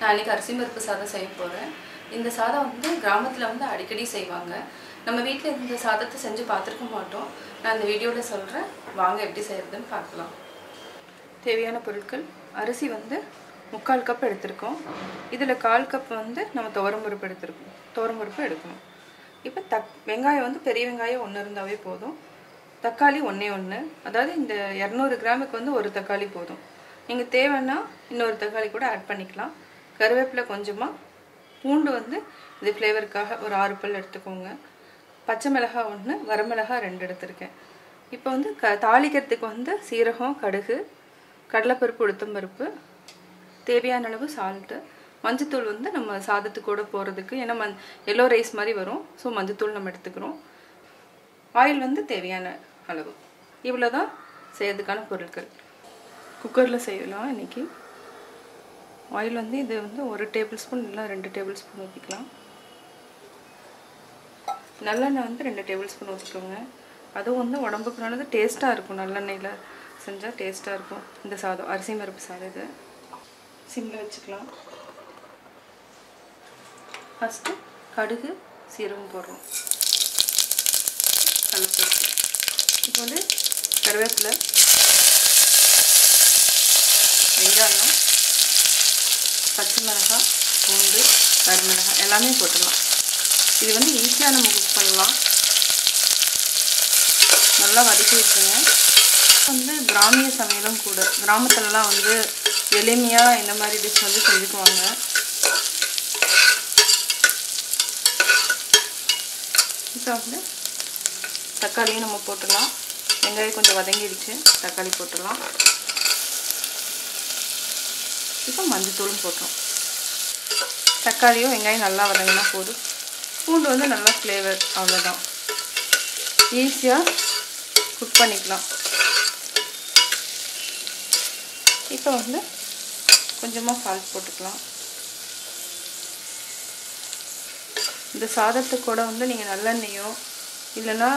நான் இன்னைக்கு அரிசி பருப்பு சாதம் செய்ய போறேன். இந்த சாதம் வந்து கிராமத்துல வந்து அடிக்கடி செய்வாங்க. நம்ம வீட்ல இந்த சாதத்தை செஞ்சு பார்த்திருக்க மாட்டோம். நான் இந்த வீடியோல சொல்றேன். வாங்க எப்படி செய்யறதுன்னு பார்க்கலாம். தேவையான பொருட்கள் அரிசி வந்து 3/4 கப் எடுத்துருக்கோம். இதில் 1/4 கப் வந்து நம்ம துவரம்பருப்பு எடுத்துருக்கோம். துவரம்பருப்பு எடுக்கணும். இப்போ வெங்காயம் வந்து பெரிய வெங்காயம் 1 இருந்தாவே போதும். தக்காளி 1 அதாவது இந்த 200 கிராமுக்கு வந்து ஒரு தக்காளி போதும். நீங்கள் தேவைன்னா இன்னொரு தக்காளி கூட ஆட் பண்ணிக்கலாம். கருவேப்பிலை கொஞ்சமாக, பூண்டு வந்து இது ஃப்ளேவருக்காக ஒரு 6 பல் எடுத்துக்கோங்க. பச்சை மிளகாய் 1, வரமிளகாய் 2 எடுத்துருக்கேன். இப்போ வந்து தாளிக்கிறதுக்கு வந்து சீரகம், கடுகு, கடலைப்பருப்பு, உளுத்தம்பருப்பு, தேவையான அளவு சால்ட்டு, மஞ்சத்தூள் வந்து நம்ம சாதத்துக்கூட போகிறதுக்கு, ஏன்னா எல்லோ ரைஸ் மாதிரி வரும். ஸோ மஞ்சத்தூள் நம்ம எடுத்துக்கிறோம். ஆயில் வந்து தேவையான அளவு. இவ்வளோ தான் செய்யறதுக்கான பொருட்கள். குக்கரில் செய்யலாம். இன்றைக்கி ஆயில் வந்து இது வந்து 1 டேபிள் ஸ்பூன் இல்லை 2 டேபிள் ஸ்பூன் ஊற்றிக்கலாம். நல்லெண்ணெய் வந்து 2 டேபிள் ஸ்பூன் ஊற்றிக்கோங்க. அதுவும் வந்து உடம்புக்கு நல்லது, டேஸ்ட்டாக இருக்கும். நல்லெண்ணெயில் செஞ்சால் டேஸ்ட்டாக இருக்கும் இந்த சாதம், அரிசி பருப்பு சாதம். இது சிம்மில் வச்சுக்கலாம். ஃபஸ்ட்டு கடுகு, சீரகம் போடுறோம். கடலைப்பருப்பு, இப்போ வந்து கருவேப்பிலை, வெங்காயம், பச்சை மிளகாய், பூண்டு, வரமிளகாய் எல்லாமே போட்டுடலாம். இது வந்து ஈஸியாக நம்ம குக் பண்ணலாம். நல்லா வதக்கி வச்சுங்க. வந்து கிராமிய சமையலும் கூட. கிராமத்துலலாம் வந்து எளிமையாக இந்த மாதிரி டிஷ் வந்து செஞ்சுக்குவாங்க. இப்போ வந்து தக்காளியும் நம்ம போட்டுடலாம். வெங்காயம் கொஞ்சம் வதங்கிடுச்சு, தக்காளி போட்டுடலாம். இப்போ மஞ்சத்தூளும் போட்டோம். தக்காளியும் வெங்காயம் நல்லா வதங்கினா போதும். பூண்டு வந்து நல்லா ஃப்ளேவர், அவ்வளோதான். ஈஸியாக குக் பண்ணிக்கலாம். இப்போ வந்து கொஞ்சமாக சால்ட் போட்டுக்கலாம். இந்த சாதத்துக்கூட வந்து நீங்கள் நல்லெண்ணெயோ இல்லைன்னா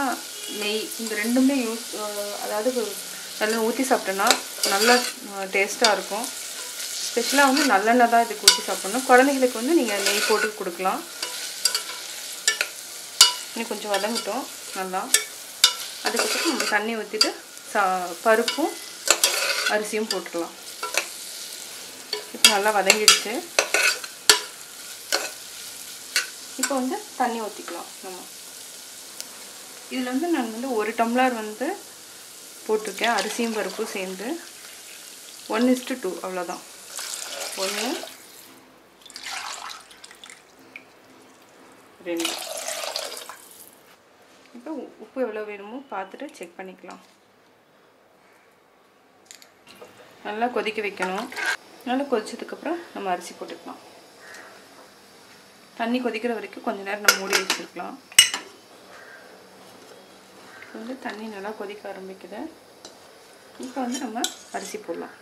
நெய், இந்த ரெண்டுமே அதாவது நல்லா ஊற்றி சாப்பிட்டோன்னா நல்லா டேஸ்ட்டாக இருக்கும். ஸ்பெஷலாக வந்து நல்லெண்ணெய் தான் இதுக்கு ஊற்றி சாப்பிட்ணும். குழந்தைங்களுக்கு வந்து நீங்கள் நெய் போட்டு கொடுக்கலாம். இன்னும் கொஞ்சம் வதங்கிட்டோம் நல்லா. அதுக்கப்புறம் நம்ம தண்ணி ஊற்றிட்டு பருப்பும் அரிசியும் போட்டுடலாம். இப்போ நல்லா வதங்கிடுச்சு. இப்போ வந்து தண்ணி ஊற்றிக்கலாம் நம்ம. இதில் வந்து நான் வந்து 1 டம்ளர் வந்து போட்டிருக்கேன், அரிசியும் பருப்பும் சேர்ந்து. 1:2 அவ்வளோதான். 1, 2. இப்போ உப்பு எவ்வளோ வேணுமோ பார்த்துட்டு செக் பண்ணிக்கலாம். நல்லா கொதிக்க வைக்கணும். நல்லா கொதிச்சதுக்கப்புறம் நம்ம அரிசி போட்டுக்கலாம். தண்ணி கொதிக்கிற வரைக்கும் கொஞ்ச நேரம் நம்ம மூடி வச்சுருக்கலாம். வந்து தண்ணி நல்லா கொதிக்க ஆரம்பிக்குது. இப்போ வந்து நம்ம அரிசி போடலாம்.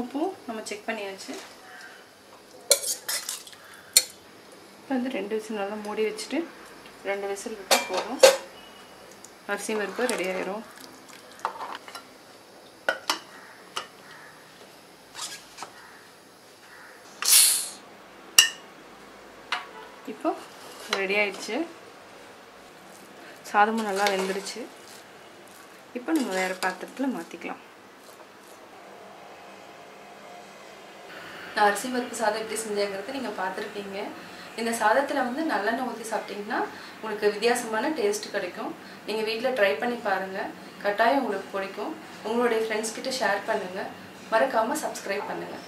உப்பும் நம்ம செக் பண்ணியாச்சு. இப்போ வந்து 2 விசில் நல்லா மூடி வச்சுட்டு 2 விசில் விட்டால் போதும். அரிசி பருப்பு ரெடி ஆயிரும். இப்போ ரெடி ஆயிடுச்சு. சாதமும் நல்லா வெந்துருச்சு. இப்போ நம்ம வேறு பாத்திரத்தில் மாற்றிக்கலாம். நான் அரிசி பருப்பு சாதம் எப்படி செஞ்சேங்கிறத நீங்கள் பார்த்துருப்பீங்க. இந்த சாதத்தில் வந்து நல்லெண்ணெய் ஊற்றி சாப்பிட்டிங்கன்னா உங்களுக்கு வித்தியாசமான டேஸ்ட் கிடைக்கும். நீங்கள் வீட்டில் ட்ரை பண்ணி பாருங்கள். கட்டாயம் உங்களுக்கு பிடிக்கும். உங்களுடைய ஃப்ரெண்ட்ஸ்கிட்ட ஷேர் பண்ணுங்கள். மறக்காமல் சப்ஸ்கிரைப் பண்ணுங்கள்.